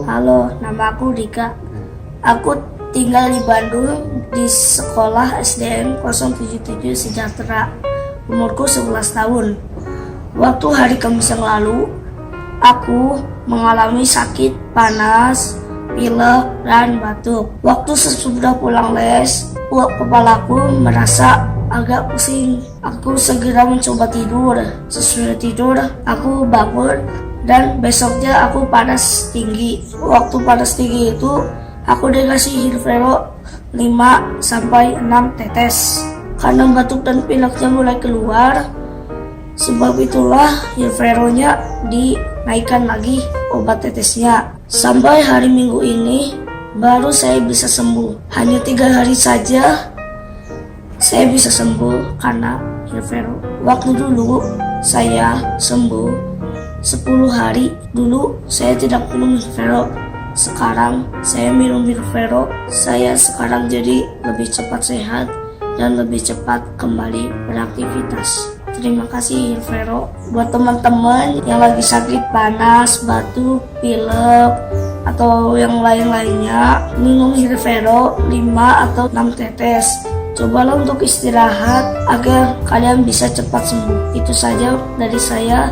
Halo, nama aku Rika. Aku tinggal di Bandung di sekolah SDN 077 Sejahtera. Umurku 11 tahun. Waktu hari Kamis yang lalu, aku mengalami sakit, panas, pilek, dan batuk. Waktu sesudah pulang les, kepalaku merasa agak pusing. Aku segera mencoba tidur. Sesudah tidur, aku bangun dan besoknya aku panas tinggi. Waktu panas tinggi itu, aku dikasih Hilvero 5-6 tetes. Karena batuk dan pileknya mulai keluar, sebab itulah Hilveronya dinaikkan lagi obat tetesnya. Sampai hari Minggu ini baru saya bisa sembuh. Hanya 3 hari saja saya bisa sembuh karena Hilvero. Waktu dulu saya sembuh 10 hari. Dulu saya tidak minum Hilvero. Sekarang saya minum Hilvero. Saya sekarang jadi lebih cepat sehat dan lebih cepat kembali beraktivitas. Terima kasih Hilvero. Buat teman-teman yang lagi sakit panas, batuk, pilek, atau yang lain-lainnya, minum Hilvero 5 atau 6 tetes. Cobalah untuk istirahat agar kalian bisa cepat sembuh. Itu saja dari saya.